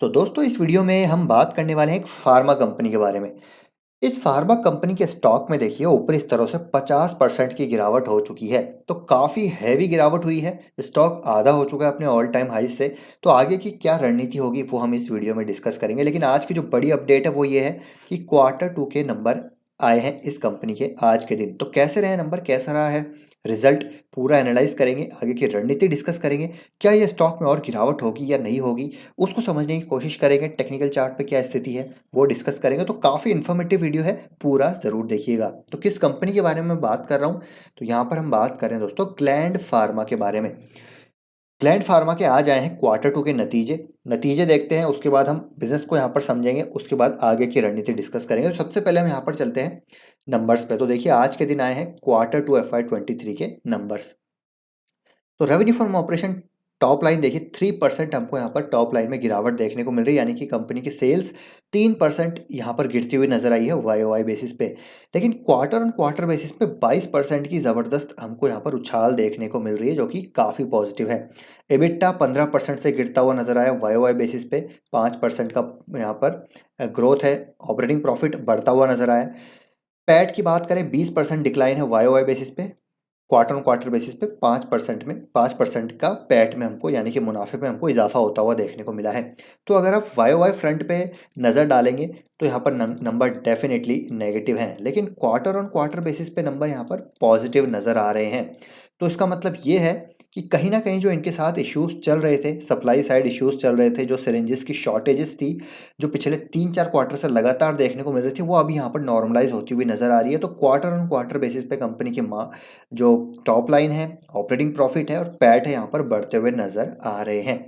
तो दोस्तों इस वीडियो में हम बात करने वाले हैं एक फार्मा कंपनी के बारे में। इस फार्मा कंपनी के स्टॉक में देखिए ऊपरी स्तरों से 50% की गिरावट हो चुकी है। तो काफ़ी हैवी गिरावट हुई है। स्टॉक आधा हो चुका है अपने ऑल टाइम हाई से। तो आगे की क्या रणनीति होगी वो हम इस वीडियो में डिस्कस करेंगे, लेकिन आज की जो बड़ी अपडेट है वो ये है कि क्वार्टर 2 के नंबर आए हैं इस कंपनी के आज के दिन। तो कैसे रहे नंबर, कैसा रहा है रिजल्ट, पूरा एनालाइज करेंगे, आगे की रणनीति डिस्कस करेंगे। क्या ये स्टॉक में और गिरावट होगी या नहीं होगी उसको समझने की कोशिश करेंगे। टेक्निकल चार्ट पे क्या स्थिति है वो डिस्कस करेंगे। तो काफ़ी इन्फॉर्मेटिव वीडियो है, पूरा ज़रूर देखिएगा। तो किस कंपनी के बारे में मैं बात कर रहा हूँ, तो यहाँ पर हम बात कर रहे हैं दोस्तों ग्लैंड फार्मा के बारे में। ग्लैंड फार्मा के आज आए हैं क्वार्टर 2 के नतीजे। नतीजे देखते हैं, उसके बाद हम बिजनेस को यहाँ पर समझेंगे, उसके बाद आगे की रणनीति डिस्कस करेंगे। तो सबसे पहले हम यहाँ पर चलते हैं नंबर्स पे। तो देखिए आज के दिन आए हैं क्वार्टर 2 FY23 के नंबर्स। तो revenue from operation top line देखिए 3% हमको यहाँ पर टॉप लाइन में गिरावट देखने को मिल रही है, यानी कि कंपनी की सेल्स 3% यहाँ पर गिरती हुई नजर आई है वाई वाई बेसिस पे। लेकिन क्वार्टर ऑन क्वार्टर बेसिस पे 22% की ज़बरदस्त हमको यहाँ पर उछाल देखने को मिल रही है, जो कि काफ़ी पॉजिटिव है। एबिटा 15% से गिरता हुआ नजर आया वाई वाई बेसिस पे, 5% का यहाँ पर ग्रोथ है। ऑपरेटिंग प्रॉफिट बढ़ता हुआ नजर आया। पैट की बात करें 20% डिक्लाइन है वाई वाई बेसिस पे। क्वार्टर ऑन क्वार्टर बेसिस पे 5% का पैट में हमको, यानी कि मुनाफे में हमको इजाफा होता हुआ देखने को मिला है। तो अगर आप वाई वाई फ्रंट पे नज़र डालेंगे तो यहाँ पर नंबर डेफिनेटली नेगेटिव हैं, लेकिन क्वार्टर ऑन क्वार्टर बेसिस पे नंबर यहाँ पर पॉजिटिव नज़र आ रहे हैं। तो इसका मतलब ये है कि कहीं ना कहीं जो इनके साथ इश्यूज चल रहे थे, सप्लाई साइड इश्यूज चल रहे थे, जो सिरिंजेस की शॉर्टेजेस थी, जो पिछले 3-4 क्वार्टर से लगातार देखने को मिल रही थी, वो अभी यहाँ पर नॉर्मलाइज होती हुई नजर आ रही है। तो क्वार्टर ऑन क्वार्टर बेसिस पे कंपनी की जो टॉप लाइन है, ऑपरेटिंग प्रॉफिट है और पैट है, यहाँ पर बढ़ते हुए नजर आ रहे हैं।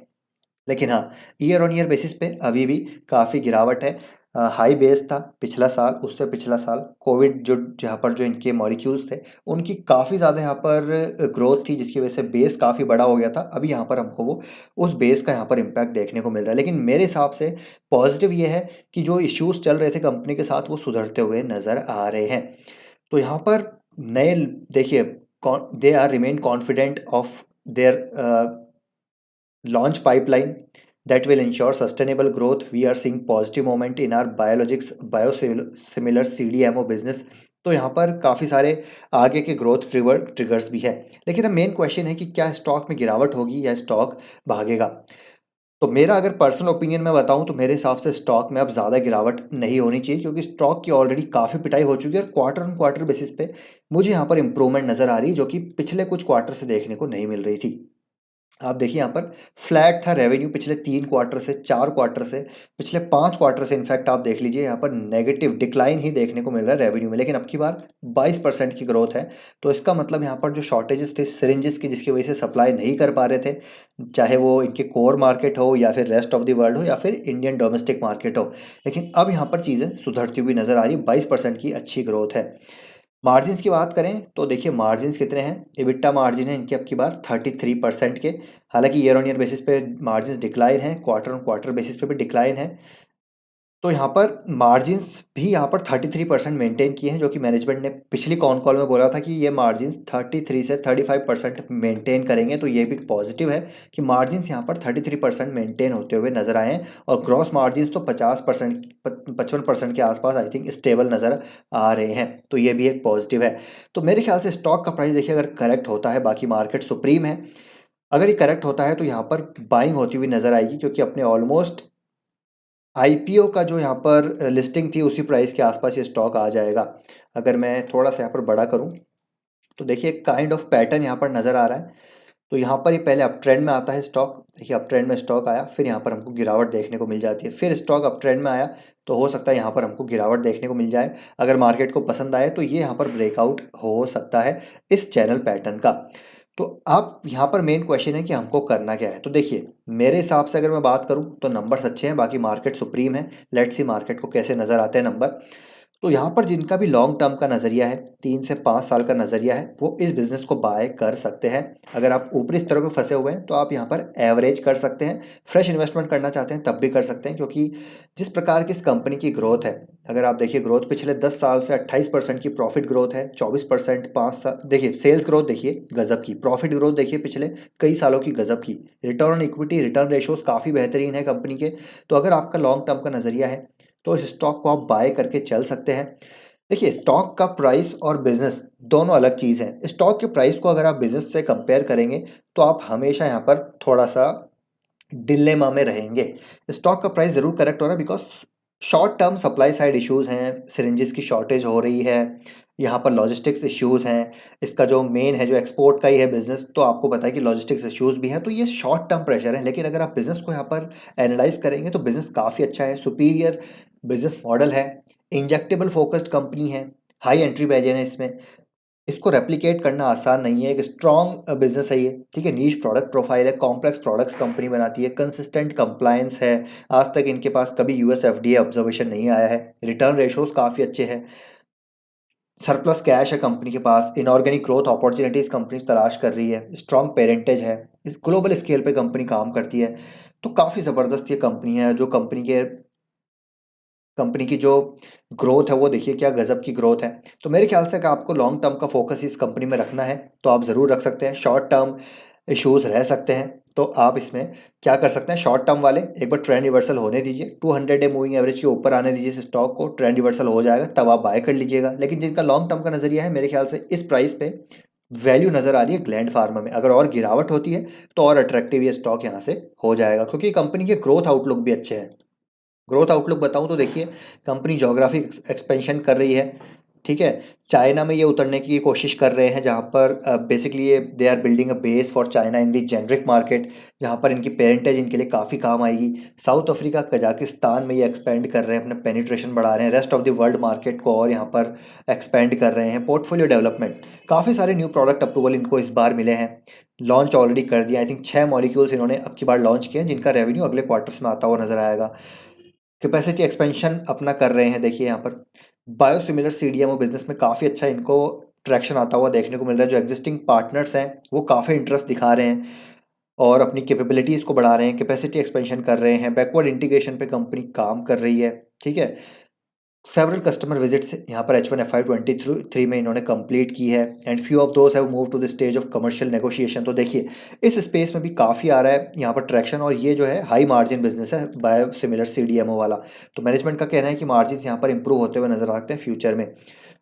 लेकिन हाँ, ईयर ऑन ईयर बेसिस पे अभी भी काफ़ी गिरावट है। हाई बेस था पिछला साल, उससे पिछला साल कोविड जो जहाँ पर जो इनके मॉलिक्यूल्स थे उनकी काफ़ी ज़्यादा यहाँ पर ग्रोथ थी, जिसकी वजह से बेस काफ़ी बड़ा हो गया था। अभी यहाँ पर हमको वो उस बेस का यहाँ पर इम्पैक्ट देखने को मिल रहा है। लेकिन मेरे हिसाब से पॉजिटिव ये है कि जो इश्यूज चल रहे थे कंपनी के साथ वो सुधरते हुए नज़र आ रहे हैं। तो यहाँ पर नए देखिए, they are remain confident of their launch pipeline that will ensure sustainable growth. We are seeing positive moment in our biologics biosimilar CDMO business. तो यहाँ पर काफ़ी सारे आगे के ग्रोथ ट्रिगर्स भी है। लेकिन अब मेन क्वेश्चन है कि क्या स्टॉक में गिरावट होगी या स्टॉक भागेगा। तो मेरा अगर पर्सनल ओपिनियन में बताऊं तो मेरे हिसाब से स्टॉक में अब ज़्यादा गिरावट नहीं होनी चाहिए, क्योंकि स्टॉक की ऑलरेडी काफ़ी पिटाई हो चुकी है और क्वार्टर ऑन क्वार्टर बेसिस पे मुझे यहाँ पर इंप्रूवमेंट नज़र आ रही है, जो कि पिछले कुछ क्वार्टर से देखने को नहीं मिल रही थी। आप देखिए यहाँ पर फ्लैट था रेवेन्यू पिछले 3 क्वार्टर से, 4 क्वार्टर से, पिछले 5 क्वार्टर से। इनफैक्ट आप देख लीजिए यहाँ पर नेगेटिव डिक्लाइन ही देखने को मिल रहा है रेवेन्यू में। लेकिन अब की बार 22% की ग्रोथ है। तो इसका मतलब यहाँ पर जो शॉर्टेजेस थे सिरिंजेस की, जिसकी वजह से सप्लाई नहीं कर पा रहे थे, चाहे वो इनके कोर मार्केट हो या फिर रेस्ट ऑफ द वर्ल्ड हो या फिर इंडियन डोमेस्टिक मार्केट हो, लेकिन अब यहाँ पर चीज़ें सुधरती हुई नजर आ रही है। 22% की अच्छी ग्रोथ है। मार्जिन्स की बात करें तो देखिए मार्जिन्स कितने हैं। एबिटा मार्जिन है इनके अब की बार 33% के। हालांकि ईयर ऑन ईयर बेसिस पे मार्जिन्स डिक्लाइन है, क्वार्टर ऑन क्वार्टर बेसिस पे भी डिक्लाइन है। तो यहाँ पर मार्जिन्स भी यहाँ पर 33% मेंटेन किए हैं, जो कि मैनेजमेंट ने पिछली कॉन कॉल में बोला था कि ये मार्जिन्स 33 से 35% मेंटेन करेंगे। तो ये भी पॉजिटिव है कि मार्जिन्स यहाँ पर 33% मेंटेन होते हुए नजर आए हैं। और ग्रॉस मार्जिन्स तो 50%, 55% के आसपास आई थिंक स्टेबल नज़र आ रहे हैं। तो ये भी एक पॉजिटिव है। तो मेरे ख्याल से स्टॉक का प्राइस देखिए अगर करेक्ट होता है, बाकी मार्केट सुप्रीम है, अगर ये करेक्ट होता है तो यहाँ पर बाइंग होती हुई नजर आएगी, क्योंकि अपने ऑलमोस्ट आईपीओ का जो यहाँ पर लिस्टिंग थी उसी प्राइस के आसपास ये स्टॉक आ जाएगा। अगर मैं थोड़ा सा यहाँ पर बड़ा करूँ तो देखिए एक काइंड ऑफ पैटर्न यहाँ पर नज़र आ रहा है। तो यहाँ पर ये पहले अप ट्रेंड में आता है स्टॉक, देखिए अप ट्रेंड में स्टॉक आया, फिर यहाँ पर हमको गिरावट देखने को मिल जाती है, फिर स्टॉक अप ट्रेंड में आया, तो हो सकता है यहाँ पर हमको गिरावट देखने को मिल जाए। अगर मार्केट को पसंद आए तो ये यहाँ पर ब्रेकआउट हो सकता है इस चैनल पैटर्न का। तो आप यहाँ पर मेन क्वेश्चन है कि हमको करना क्या है। तो देखिए मेरे हिसाब से अगर मैं बात करूँ तो नंबर्स अच्छे हैं, बाकी मार्केट सुप्रीम है। लेट्स सी मार्केट को कैसे नज़र आते हैं नंबर। तो यहाँ पर जिनका भी लॉन्ग टर्म का नज़रिया है, 3 से 5 साल का नज़रिया है, वो इस बिज़नेस को बाय कर सकते हैं। अगर आप ऊपरी स्तरों पे फँसे हुए हैं, तो आप यहाँ पर एवरेज कर सकते हैं। फ्रेश इन्वेस्टमेंट करना चाहते हैं, तब भी कर सकते हैं, क्योंकि जिस प्रकार की इस कंपनी की ग्रोथ है, अगर आप देखिए ग्रोथ पिछले 10 साल से 28% की प्रॉफिट ग्रोथ है, 24% 5 साल देखिए, सेल्स ग्रोथ देखिए गज़ब की, प्रॉफिट ग्रोथ देखिए पिछले कई सालों की गज़ब की, return on equity, return ratios काफ़ी बेहतरीन है कंपनी के। तो अगर आपका लॉन्ग टर्म का नज़रिया है, तो इस स्टॉक को आप बाय करके चल सकते हैं। देखिए, स्टॉक का प्राइस और बिजनेस दोनों अलग चीज़ है। स्टॉक के प्राइस को अगर आप बिजनेस से कंपेयर करेंगे, तो आप हमेशा यहाँ पर थोड़ा सा डिलेमा में रहेंगे। स्टॉक का प्राइस ज़रूर करेक्ट हो रहा है, because short term supply side issues हैं, सिरिंजेस की शॉर्टेज हो रही है, यहाँ पर लॉजिस्टिक्स इश्यूज हैं। इसका जो मेन है, जो एक्सपोर्ट का ही है बिजनेस, तो आपको पता है कि लॉजिस्टिक्स इश्यूज भी हैं, तो ये शॉर्ट टर्म प्रेशर है। लेकिन अगर आप बिजनेस को यहाँ पर एनालाइज करेंगे, तो बिजनेस काफ़ी अच्छा है, सुपीरियर बिजनेस मॉडल है, इंजेक्टेबल फोकस्ड कंपनी है, हाई एंट्री बैरियर है इसमें, इसको रेप्लिकेट करना आसान नहीं है, एक स्ट्रॉन्ग बिजनेस है ये, ठीक है, नीश प्रोडक्ट प्रोफाइल है, कॉम्प्लेक्स प्रोडक्ट्स कंपनी बनाती है, कंसिस्टेंट कंप्लायंस है, आज तक इनके पास कभी यूएस एफडीए ऑब्जर्वेशन नहीं आया है, रिटर्न रेशोज काफ़ी अच्छे हैं, सरप्लस कैश है कंपनी के पास, इनऑर्गेनिक ग्रोथ अपॉर्चुनिटीज कंपनी तलाश कर रही है, स्ट्रॉन्ग पेरेंटेज है, इस ग्लोबल स्केल पे कंपनी काम करती है। तो काफ़ी ज़बरदस्त ये कंपनी है, जो कंपनी की जो ग्रोथ है वो देखिए क्या गज़ब की ग्रोथ है। तो मेरे ख्याल से अगर आपको लॉन्ग टर्म का फोकस इस कंपनी में रखना है, तो आप ज़रूर रख सकते हैं। शॉर्ट टर्म इश्यूज रह सकते हैं, तो आप इसमें क्या कर सकते हैं, शॉर्ट टर्म वाले एक बार ट्रेंड रिवर्सल होने दीजिए, 200 डे मूविंग एवरेज के ऊपर आने दीजिए इस स्टॉक को, ट्रेंड रिवर्सल हो जाएगा तब आप बाय कर लीजिएगा। लेकिन जिनका लॉन्ग टर्म का नज़रिया है, मेरे ख्याल से इस प्राइस पे वैल्यू नज़र आ रही है ग्लैंड फार्मा में। अगर और गिरावट होती है, तो और अट्रैक्टिव ये स्टॉक यहाँ से हो जाएगा, क्योंकि कंपनी के ग्रोथ आउटलुक भी अच्छे हैं। ग्रोथ आउटलुक बताऊं तो देखिए, कंपनी जोग्राफिक एक्सपेंशन कर रही है, ठीक है, चाइना में ये उतरने की कोशिश कर रहे हैं, जहाँ पर बेसिकली ये they are building a base for China in the generic market, जहाँ पर इनकी पेरेंटेज इनके लिए काफ़ी काम आएगी। साउथ अफ्रीका, कजाकिस्तान में ये एक्सपेंड कर रहे हैं, अपना पेनिट्रेशन बढ़ा रहे हैं, rest of the world market को और यहाँ पर एक्सपेंड कर रहे हैं। पोर्टफोलियो डेवलपमेंट, काफ़ी सारे न्यू प्रोडक्ट अप्रूवल इनको इस बार मिले हैं, लॉन्च ऑलरेडी कर दिया। आई थिंक 6 मॉलिक्यूल्स इन्होंने अब की बार लॉन्च किए हैं, जिनका रेवेन्यू अगले क्वार्टर्स में आता हुआ नजर आएगा। कैपेसिटी एक्सपेंशन अपना कर रहे हैं, देखिए यहाँ पर बायोसिमिलर सीडीएमओ बिजनेस में काफ़ी अच्छा इनको ट्रैक्शन आता हुआ देखने को मिल रहा है। जो एग्जिस्टिंग पार्टनर्स हैं, वो काफ़ी इंटरेस्ट दिखा रहे हैं और अपनी कैपेबिलिटीज़ को बढ़ा रहे हैं, कैपेसिटी एक्सपेंशन कर रहे हैं, बैकवर्ड इंटीग्रेशन पे कंपनी काम कर रही है, ठीक है। सेवरल कस्टमर विजिट्स यहाँ पर H1 FY23 में इन्होंने कंप्लीट की है, and few of those have move to the stage of commercial negotiation. तो देखिए, इस स्पेस में भी काफ़ी आ रहा है यहाँ पर ट्रैक्शन, और ये जो है हाई मार्जिन बिजनेस है बायोसिमिलर सीडीएमओ वाला। तो मैनेजमेंट का कहना है कि मार्जिन यहाँ पर इंप्रूव होते हुए नजर आते हैं फ्यूचर में,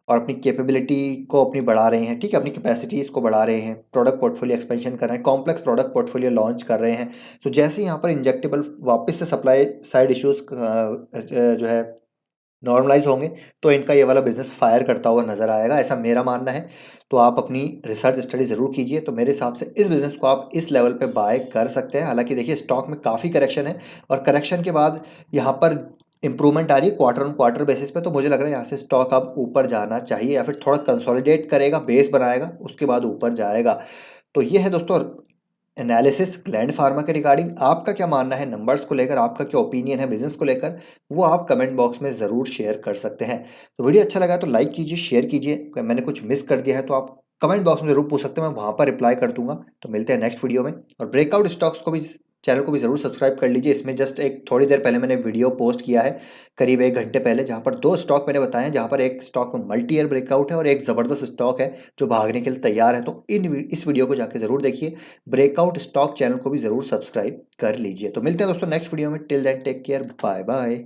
और अपनी कैपेबिलिटी को अपनी बढ़ा रहे हैं, ठीक है, अपनी कैपेसिटीज़ को बढ़ा रहे हैं, प्रोडक्ट पोर्टफोलियो एक्सपेंशन कर रहे हैं, कॉम्प्लेक्स प्रोडक्ट पोर्टफोलियो लॉन्च कर रहे हैं। तो जैसे यहाँ पर इंजेक्टेबल वापस से सप्लाई साइड इश्यूज जो है नॉर्मलाइज होंगे, तो इनका ये वाला बिजनेस फायर करता हुआ नजर आएगा, ऐसा मेरा मानना है। तो आप अपनी रिसर्च स्टडी ज़रूर कीजिए। तो मेरे हिसाब से इस बिज़नेस को आप इस लेवल पे बाय कर सकते हैं। हालांकि देखिए, स्टॉक में काफ़ी करेक्शन है, और करेक्शन के बाद यहाँ पर इंप्रूवमेंट आ रही है क्वार्टर ऑन क्वार्टर बेसिस पे। तो मुझे लग रहा है यहाँ से स्टॉक अब ऊपर जाना चाहिए, या फिर थोड़ा कंसोलिडेट करेगा, बेस बनाएगा, उसके बाद ऊपर जाएगा। तो ये है दोस्तों एनालिसिस ग्लैंड फार्मा के रिगार्डिंग। आपका क्या मानना है नंबर्स को लेकर, आपका क्या ओपिनियन है बिजनेस को लेकर, वो आप कमेंट बॉक्स में ज़रूर शेयर कर सकते हैं। तो वीडियो अच्छा लगा तो लाइक कीजिए, शेयर कीजिए। अगर मैंने कुछ मिस कर दिया है, तो आप कमेंट बॉक्स में ज़रूर पूछ सकते हैं, मैं वहाँ पर रिप्लाई कर दूंगा। तो मिलते हैं नेक्स्ट वीडियो में। और ब्रेकआउट स्टॉक्स को भी, चैनल को भी ज़रूर सब्सक्राइब कर लीजिए। इसमें जस्ट एक थोड़ी देर पहले मैंने वीडियो पोस्ट किया है, करीब 1 घंटे पहले, जहाँ पर 2 स्टॉक मैंने बताए हैं, जहाँ पर एक स्टॉक में मल्टी ईयर ब्रेकआउट है, और एक ज़बरदस्त स्टॉक है जो भागने के लिए तैयार है। तो इस वीडियो को जाके ज़रूर देखिए। ब्रेकआउट स्टॉक चैनल को भी ज़रूर सब्सक्राइब कर लीजिए। तो मिलते हैं दोस्तों नेक्स्ट वीडियो में। Till then take care, bye bye.